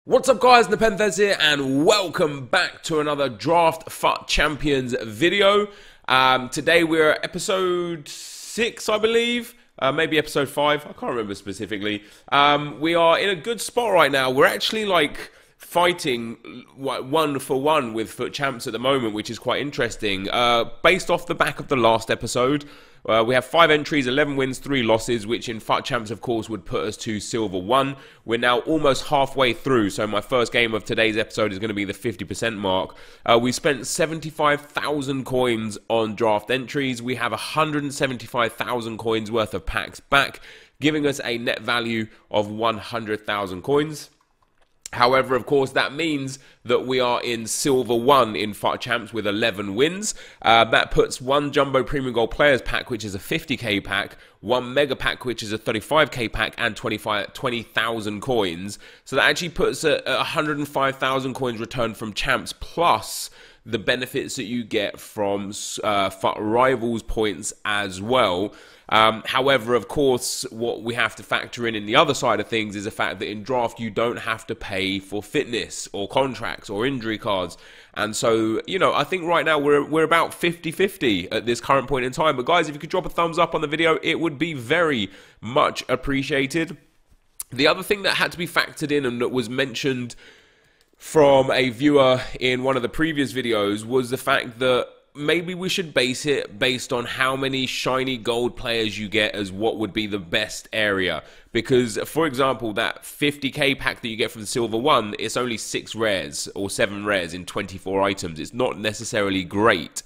What's up guys, NepentheZ here and welcome back to another Draft FUT Champions video. Today we're at episode 6 I believe, maybe episode 5, I can't remember specifically. We are in a good spot right now. We're actually like fighting 1-for-1 with FUT Champs at the moment, which is quite interesting. Based off the back of the last episode, we have 5 entries, 11 wins, 3 losses, which in FUT Champs, of course, would put us to Silver 1. We're now almost halfway through, so my first game of today's episode is going to be the 50% mark. We spent 75,000 coins on draft entries. We have 175,000 coins worth of packs back, giving us a net value of 100,000 coins. However, of course, that means that we are in Silver 1 in FUT Champs with 11 wins. That puts 1 Jumbo Premium Gold Players pack, which is a 50k pack, 1 Mega pack, which is a 35k pack, and 20,000 coins. So that actually puts a 105,000 coins returned from Champs, plus the benefits that you get from FUT Rivals points as well. However, of course, what we have to factor in the other side of things is the fact that in draft you don't have to pay for fitness or contracts or injury cards. And so, you know, I think right now we're about 50-50 at this current point in time. But guys, if you could drop a thumbs up on the video, it would be very much appreciated. The other thing that had to be factored in and that was mentioned from a viewer in one of the previous videos was the fact that maybe we should base it based on how many shiny gold players you get as what would be the best area. Because, for example, that 50k pack that you get from the Silver 1, it's only 6 rares or 7 rares in 24 items. It's not necessarily great.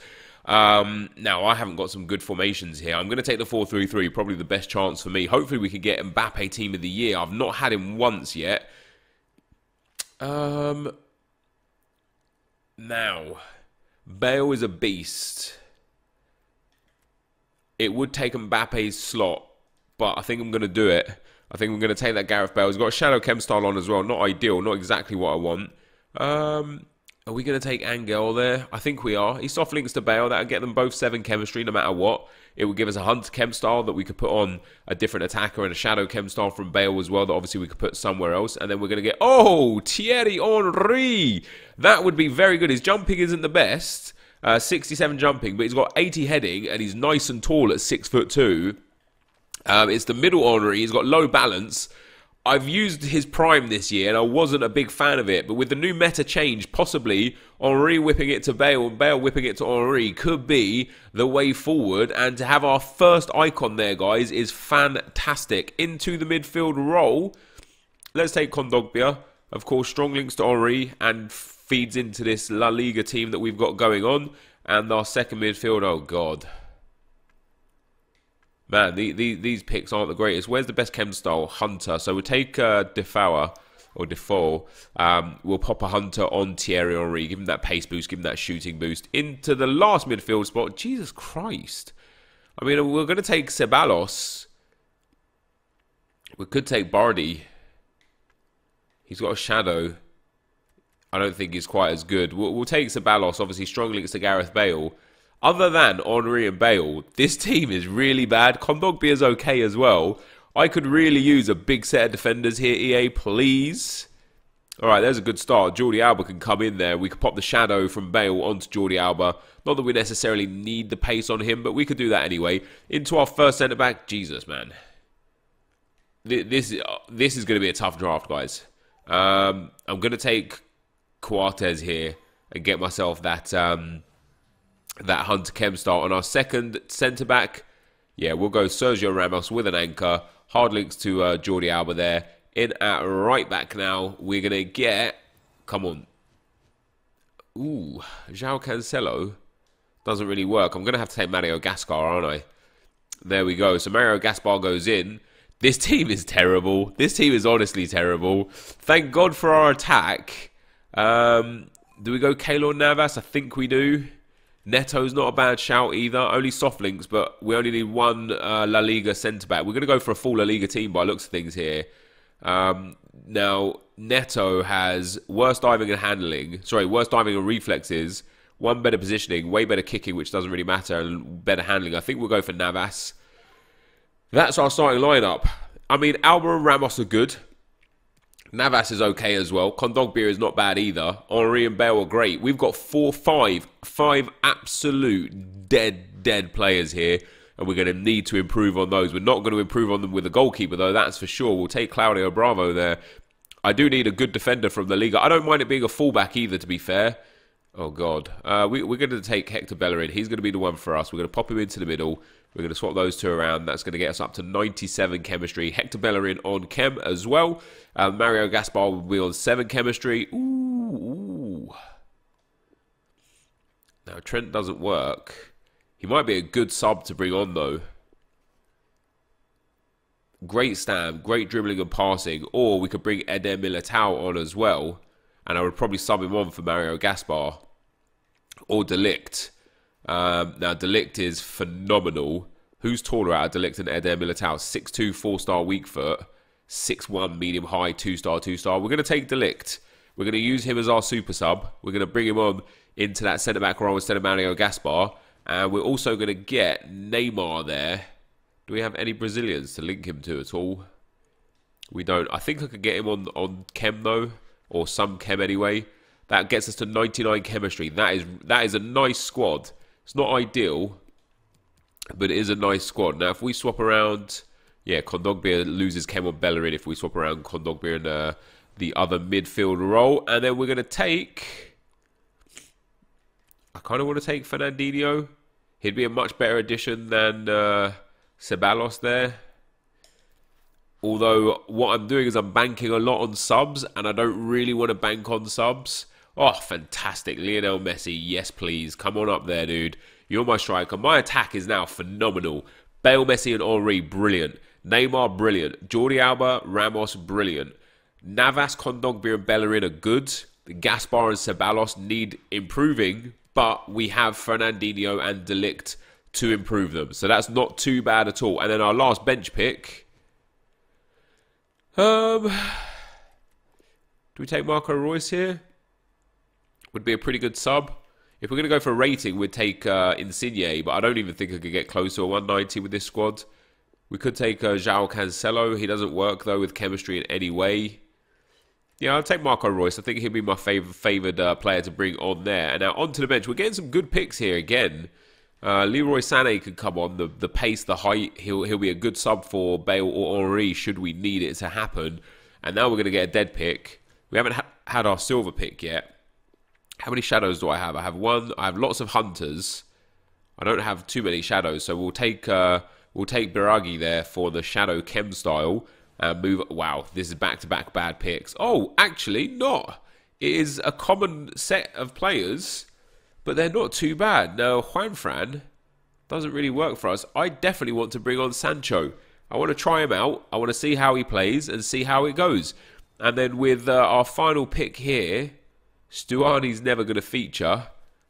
Now, I haven't got some good formations here. I'm going to take the 4-3-3, probably the best chance for me. Hopefully we could get Mbappe Team of the Year. I've not had him once yet. Now, Bale is a beast. It would take Mbappe's slot, but I think I'm going to do it. I think I'm going to take that Gareth Bale. He's got a Shadow Chem style on as well. Not ideal, not exactly what I want. Are we going to take Angel there? I think we are. He soft links to Bale. That'll get them both 7 chemistry no matter what. It would give us a Hunter Chem style that we could put on a different attacker and a Shadow Chem style from Bale as well that obviously we could put somewhere else. And then we're going to get, oh, Thierry Henry. That would be very good. His jumping isn't the best. 67 jumping, but he's got 80 heading and he's nice and tall at 6'2". It's the middle Henry. He's got low balance. I've used his prime this year and I wasn't a big fan of it, but with the new meta change, possibly Henry whipping it to Bale and Bale whipping it to Henry could be the way forward. And to have our first icon there, guys, is fantastic. Into the midfield role, let's take Kondogbia. Of course, strong links to Henry and feeds into this La Liga team that we've got going on. And our second midfield, oh God. Man, these picks aren't the greatest. Where's the best chem style? Hunter. So we'll take Defoe. We'll pop a Hunter on Thierry Henry. Give him that pace boost. Give him that shooting boost. Into the last midfield spot. Jesus Christ. I mean, we're going to take Ceballos. We could take Bardi. He's got a Shadow. I don't think he's quite as good. We'll take Ceballos. Obviously, strong links to Gareth Bale. Other than Henry and Bale, this team is really bad. Kondogbia is okay as well. I could really use a big set of defenders here, EA, please. All right, there's a good start. Jordi Alba can come in there. We could pop the Shadow from Bale onto Jordi Alba. Not that we necessarily need the pace on him, but we could do that anyway. Into our first centre-back. Jesus, man. This is going to be a tough draft, guys. I'm going to take Coates here and get myself that Hunter Chem style. On our second centre-back, yeah, we'll go Sergio Ramos with an anchor. Hard links to Jordi Alba there. In at right back now, we're going to get, come on. Ooh, João Cancelo. Doesn't really work. I'm going to have to take Mario Gaspar, aren't I? There we go. So Mario Gaspar goes in. This team is terrible. This team is honestly terrible. Thank God for our attack. Do we go Keylor Navas? I think we do. Neto's not a bad shout either. Only soft links, but we only need 1 La Liga centre-back. We're going to go for a full La Liga team by looks of things here. Now, Neto has worse diving and handling. Sorry, worse diving and reflexes. 1 better positioning, way better kicking, which doesn't really matter, and better handling. I think we'll go for Navas. That's our starting lineup. I mean, Alba and Ramos are good. Navas is okay as well. Kondogbia is not bad either. Henry and Bale are great. We've got five absolute dead players here. And we're going to need to improve on those. We're not going to improve on them with a goalkeeper, though, that's for sure. We'll take Claudio Bravo there. I do need a good defender from the Liga. I don't mind it being a fullback either, to be fair. Oh, God. We're going to take Hector Bellerin. He's going to be the one for us. We're going to pop him into the middle. We're going to swap those two around. That's going to get us up to 97 chemistry. Hector Bellerin on chem as well. Mario Gaspar will be on 7 chemistry. Ooh. Now, Trent doesn't work. He might be a good sub to bring on, though. Great stamp, great dribbling and passing. Or we could bring Eder Militao on as well. And I would probably sub him on for Mario Gaspar. Or De Ligt. Now, De Ligt is phenomenal. Who's taller out of De Ligt and Eder Militao? 6'2", 4-star weak foot. 6'1", medium high, 2-star, 2-star. We're going to take De Ligt. We're going to use him as our super sub. We're going to bring him on into that centre-back role instead of Mario Gaspar. And we're also going to get Neymar there. Do we have any Brazilians to link him to at all? We don't. I think I could get him on chem, though. Or some chem anyway. That gets us to 99 chemistry. That is a nice squad. It's not ideal, but it is a nice squad. Now, if we swap around... Yeah, Kondogbia loses chem on Bellerin if we swap around Kondogbia and the other midfield role. And then we're going to take... I kind of want to take Fernandinho. He'd be a much better addition than Ceballos there. Although, what I'm doing is I'm banking a lot on subs, and I don't really want to bank on subs. Oh, fantastic. Lionel Messi, yes please. Come on up there, dude. You're my striker. My attack is now phenomenal. Bale, Messi and Henry, brilliant. Neymar, brilliant. Jordi Alba, Ramos, brilliant. Navas, Kondogbia and Bellerin are good. Gaspar and Ceballos need improving, but we have Fernandinho and De Ligt to improve them. So that's not too bad at all. And then our last bench pick. Do we take Marco Reus here? Would be a pretty good sub. If we're going to go for a rating, we'd take Insigne, but I don't even think I could get close to a 190 with this squad. We could take João Cancelo. He doesn't work, though, with chemistry in any way. Yeah, I'll take Marco Reus. I think he'll be my favoured player to bring on there. And now onto the bench. We're getting some good picks here again. Leroy Sané could come on. The pace, the height. He'll be a good sub for Bale or Henry should we need it to happen. And now we're going to get a dead pick. We haven't had our silver pick yet. How many shadows do I have? I have one. I have lots of hunters. I don't have too many shadows. So we'll take Biragi there for the shadow chem style. Move. Wow, this is back-to-back bad picks. Oh, actually not. It is a common set of players, but they're not too bad. Now, Juanfran doesn't really work for us. I definitely want to bring on Sancho. I want to try him out. I want to see how he plays and see how it goes. And then with our final pick here, Stuani's never going to feature.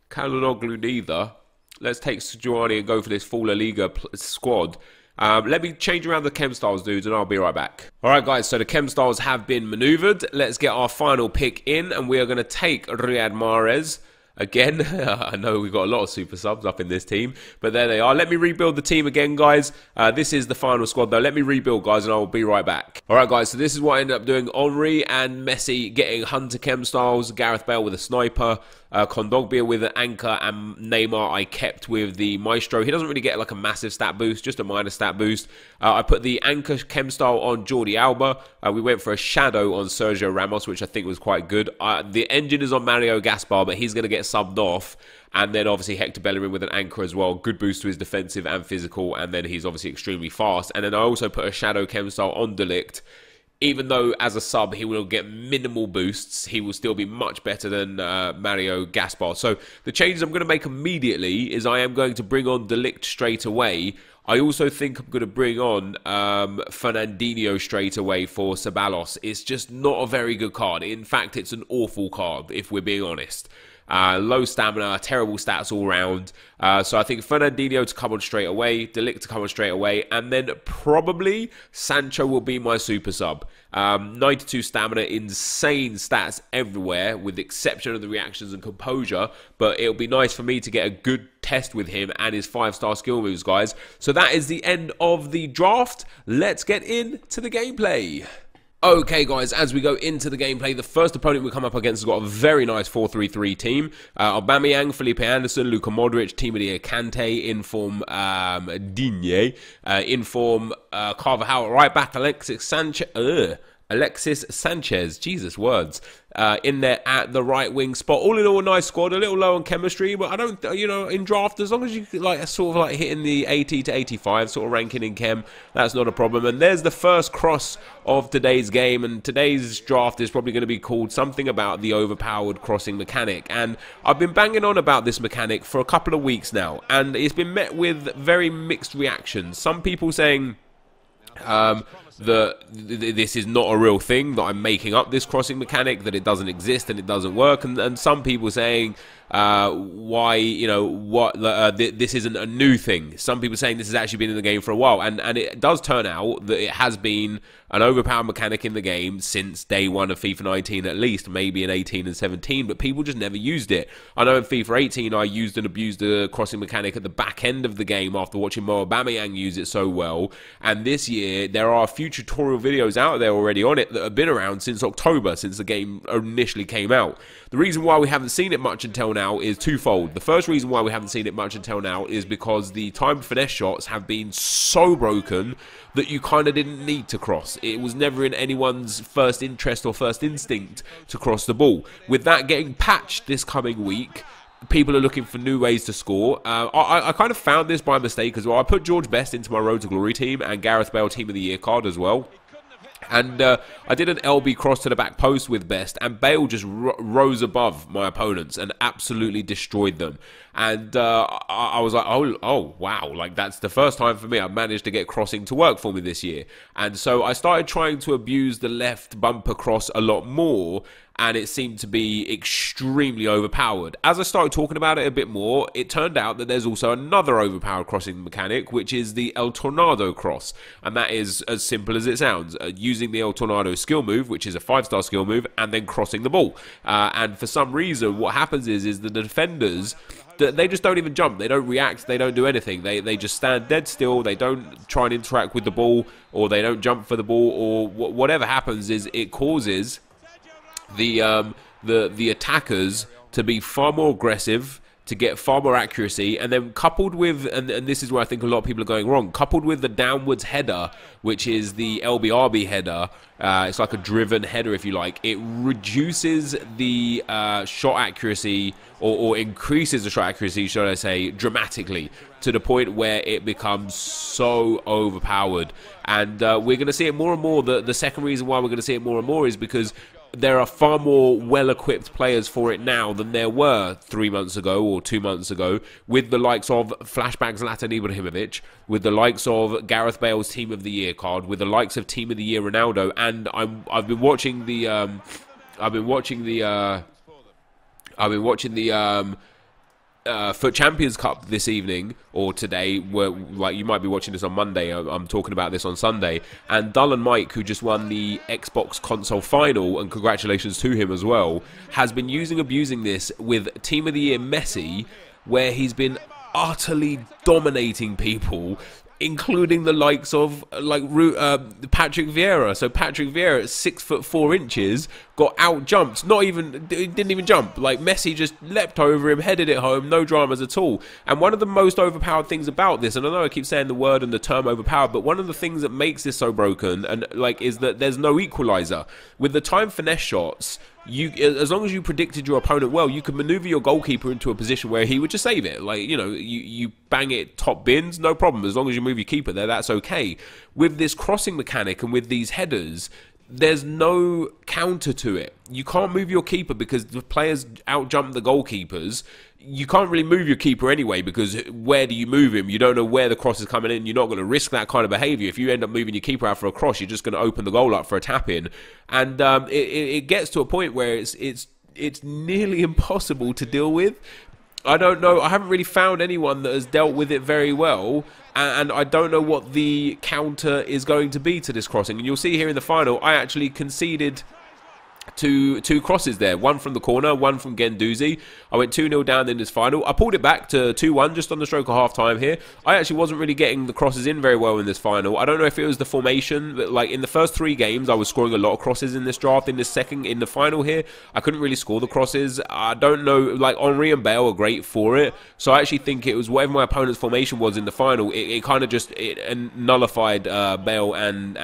Calhanoglu neither. Let's take Stuani and go for this full La Liga squad. Let me change around the chem styles, dudes, and I'll be right back. Alright, guys, so the chem styles have been manoeuvred. Let's get our final pick in, and we are going to take Riyad Mahrez. Again, I know we've got a lot of super subs up in this team, but there they are. Let me rebuild the team again, guys. This is the final squad, though. Let me rebuild, guys, and I will be right back. All right, guys, so this is what I ended up doing. Henry and Messi getting Hunter Chem styles. Gareth Bale with a sniper. Kondogbia with an anchor, and Neymar I kept with the Maestro. He doesn't really get like a massive stat boost, just a minor stat boost. I put the anchor chem style on Jordi Alba. We went for a shadow on Sergio Ramos, which I think was quite good. The engine is on Mario Gaspar, but he's going to get subbed off. And then obviously Hector Bellerin with an anchor as well. Good boost to his defensive and physical. And then he's obviously extremely fast. And then I also put a shadow chem style on De Ligt. Even though as a sub he will get minimal boosts, he will still be much better than Mario Gaspar. So the changes I'm going to make immediately is I am going to bring on De Ligt straight away. I also think I'm going to bring on Fernandinho straight away for Ceballos. It's just not a very good card. In fact, it's an awful card, if we're being honest. Low stamina, terrible stats all round. So I think Fernandinho to come on straight away, De Ligt to come on straight away, and then probably Sancho will be my super sub. 92 stamina, insane stats everywhere, with the exception of the reactions and composure, but it'll be nice for me to get a good test with him and his 5-star skill moves, guys. So that is the end of the draft. Let's get into the gameplay. Okay, guys, as we go into the gameplay, the first opponent we come up against has got a very nice 4-3-3 team. Aubameyang, Felipe Anderson, Luka Modric, Team of the Year Kante, in form Digne, in form Carvajal, right back, Alexis Sanchez, Jesus words, in there at the right wing spot. All in all, a nice squad, a little low on chemistry, but I don't, you know, in draft, as long as you like sort of like hitting the 80 to 85 sort of ranking in chem, that's not a problem. And there's the first cross of today's game, and today's draft is probably going to be called something about the overpowered crossing mechanic. And I've been banging on about this mechanic for a couple of weeks now, and it's been met with very mixed reactions. Some people saying this is not a real thing, that I'm making up this crossing mechanic, that it doesn't exist and it doesn't work, and some people saying why, you know, what this isn't a new thing. Some people saying this has actually been in the game for a while, and it does turn out that it has been an overpowered mechanic in the game since day one of FIFA 19 at least, maybe in 18 and 17, but people just never used it. I know in FIFA 18 I used and abused the crossing mechanic at the back end of the game after watching Mo Aubameyang use it so well, and this year there are a few tutorial videos out there already on it that have been around since October, since the game initially came out. The reason why we haven't seen it much until now is twofold. The first reason why we haven't seen it much until now is because the timed finesse shots have been so broken that you kind of didn't need to cross. It was never in anyone's first interest or first instinct to cross the ball. With that getting patched this coming week, people are looking for new ways to score. I kind of found this by mistake as well. I put George Best into my Road to Glory team and Gareth Bale Team of the Year card as well. And I did an LB cross to the back post with Best, and Bale just rose above my opponents and absolutely destroyed them. And I was like, oh, wow, like that's the first time for me I've managed to get crossing to work for me this year. And so I started trying to abuse the left bumper cross a lot more, and it seemed to be extremely overpowered. As I started talking about it a bit more, it turned out that there's also another overpowered crossing mechanic, which is the El Tornado cross. And that is as simple as it sounds, using the El Tornado skill move, which is a 5-star skill move, and then crossing the ball. And for some reason, what happens is the defenders, they just don't even jump, they don't react, they don't do anything. They just stand dead still, they don't try and interact with the ball, or they don't jump for the ball, or whatever happens is it causes the attackers to be far more aggressive, to get far more accuracy, and then coupled with, and this is where I think a lot of people are going wrong, coupled with the downwards header, which is the LBRB header, it's like a driven header if you like, it reduces the shot accuracy, or increases the shot accuracy, should I say, dramatically, to the point where it becomes so overpowered. And we're going to see it more and more. The second reason why we're going to see it more and more is because there are far more well-equipped players for it now than there were 3 months ago or 2 months ago, with the likes of Flashback Zlatan Ibrahimovic, with the likes of Gareth Bale's Team of the Year card, with the likes of Team of the Year Ronaldo, and I've been watching the FUT Champions Cup this evening, or today, where, like, you might be watching this on Monday, I'm talking about this on Sunday, and Dull and Mike, who just won the Xbox console final, and congratulations to him as well, has been abusing this with Team of the Year Messi, where he's been utterly dominating people, including the likes of Patrick Vieira. So Patrick Vieira at 6'4" got out jumped. Didn't even jump. Like, Messi just leapt over him, headed it home, no dramas at all. And one of the most overpowered things about this, and I know I keep saying the word and the term overpowered, but one of the things that makes this so broken and is that there's no equalizer. With the time finesse shots, as long as you predicted your opponent well, you could maneuver your goalkeeper into a position where he would just save it. Like, you know, you bang it top bins, no problem. As long as you move your keeper there, that's okay. With this crossing mechanic and with these headers, there's no counter to it. You can't move your keeper because the players outjump the goalkeepers. You can't really move your keeper anyway, because where do you move him? You don't know where the cross is coming in. You're not going to risk that kind of behaviour. If you end up moving your keeper out for a cross, you're just going to open the goal up for a tap-in. And it gets to a point where it's nearly impossible to deal with. I don't know. I haven't really found anyone that has dealt with it very well, and I don't know what the counter is going to be to this crossing. And you'll see here in the final, I actually conceded two crosses there, one from the corner, one from Guendouzi. I went 2-0 down in this final. I pulled it back to 2-1 just on the stroke of half time here. I actually wasn't really getting the crosses in very well in this final. I don't know if it was the formation, but like in the first 3 games I was scoring a lot of crosses in this draft. In the final here I couldn't really score the crosses. I don't know, like Henry and Bale are great for it, so I actually think it was whatever my opponent's formation was in the final, it kind of just nullified Bale and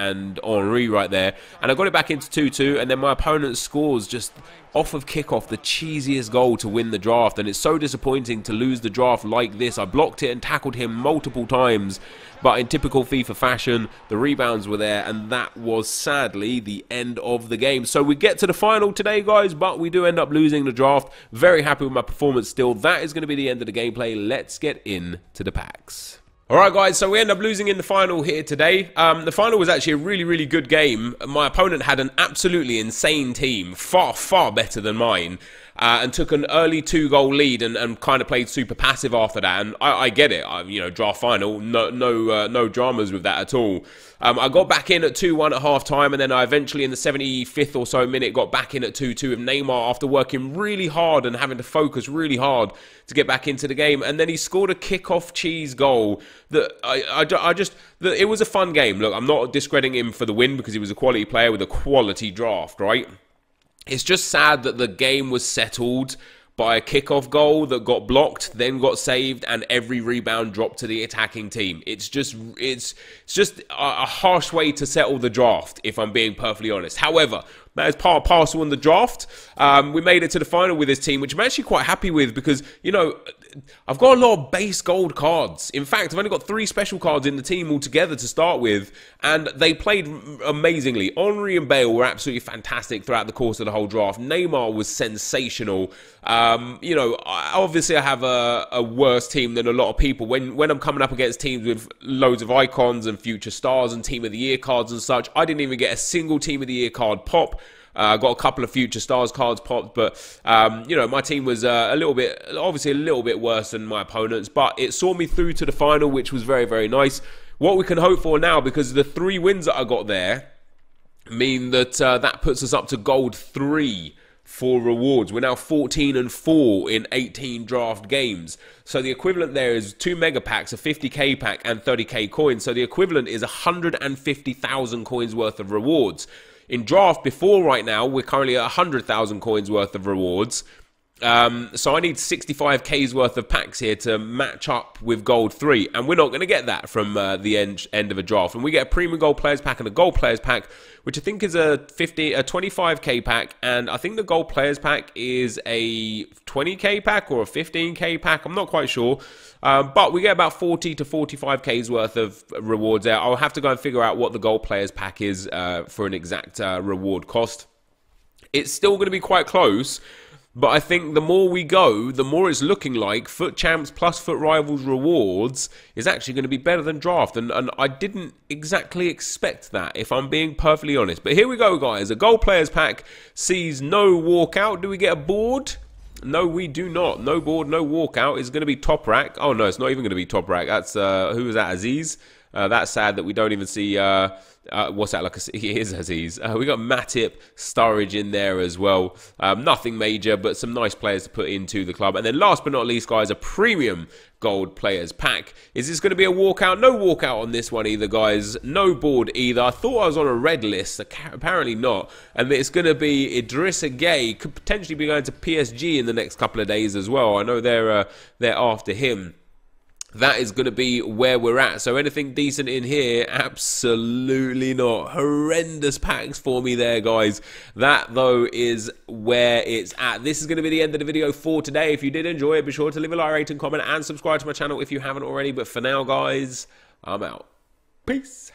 Henry right there, and I got it back into 2-2, and then my opponent scores just off of kickoff the cheesiest goal to win the draft, and it's so disappointing to lose the draft like this. I blocked it and tackled him multiple times, but in typical FIFA fashion, the rebounds were there, and that was sadly the end of the game. So we get to the final today, guys, but we do end up losing the draft. Very happy with my performance still. That is going to be the end of the gameplay. Let's get into the packs. Alright guys, so we end up losing in the final here today. The final was actually a really, really good game. My opponent had an absolutely insane team, far, far better than mine, and took an early 2-goal lead and kind of played super passive after that. And I get it, you know, draft final, no dramas with that at all. I got back in at 2-1 at half time, and then I eventually in the 75th or so minute got back in at 2-2 with Neymar after working really hard and having to focus really hard to get back into the game. And then he scored a kick-off cheese goal that it was a fun game. Look, I'm not discrediting him for the win because he was a quality player with a quality draft, right? It's just sad that the game was settled by a kickoff goal that got blocked, then got saved, and every rebound dropped to the attacking team. It's just a harsh way to settle the draft, if I'm being perfectly honest. However, that is part and parcel in the draft. We made it to the final with this team, which I'm actually quite happy with because, you know, I've got a lot of base gold cards. In fact, I've only got 3 special cards in the team altogether to start with, and they played amazingly. Henry and Bale were absolutely fantastic throughout the course of the whole draft. Neymar was sensational. You know, obviously I have a worse team than a lot of people. When I'm coming up against teams with loads of icons and future stars and team of the year cards and such, I didn't even get a single team of the year card pop. Got a couple of future stars cards popped, but you know, my team was obviously a little bit worse than my opponents, but it saw me through to the final, which was very, very nice. What we can hope for now, because the 3 wins that I got there mean that that puts us up to gold 3 for rewards. We're now 14-4 in 18 draft games. So the equivalent there is 2 mega packs, a 50k pack and 30k coins. So the equivalent is 150,000 coins worth of rewards. In draft before right now, we're currently at 100,000 coins worth of rewards. So I need 65k's worth of packs here to match up with gold 3, and we're not going to get that from the end of a draft. And we get a premium gold players pack and a gold players pack, which I think is a 25k pack, and I think the gold players pack is a 20k pack or a 15k pack. I'm not quite sure, but we get about 40 to 45k's worth of rewards there. I'll have to go and figure out what the gold players pack is for an exact reward cost. It's still going to be quite close. But I think the more we go, the more it's looking like FUT Champs plus FUT Rivals rewards is actually going to be better than draft. And I didn't exactly expect that, if I'm being perfectly honest. But here we go, guys. A gold players pack sees no walkout. Do we get a board? No, we do not. No board, no walkout. It's going to be top rack. Oh, no, it's not even going to be top rack. That's, who is that, Aziz? That's sad that we don't even see, what's that, like it is Aziz. We got Matip, Sturridge in there as well. Nothing major, but some nice players to put into the club. And then last but not least, guys, a premium gold players pack. Is this going to be a walkout? No walkout on this one either, guys. No board either. I thought I was on a red list. Apparently not. And it's going to be Idrissa Gueye. Could potentially be going to PSG in the next couple of days as well. I know they're after him. That is going to be where we're at. So anything decent in here? Absolutely not. Horrendous packs for me there, guys. That, though, is where it's at. This is going to be the end of the video for today. If you did enjoy it, be sure to leave a like, rate, and comment, and subscribe to my channel if you haven't already. But for now, guys, I'm out. Peace.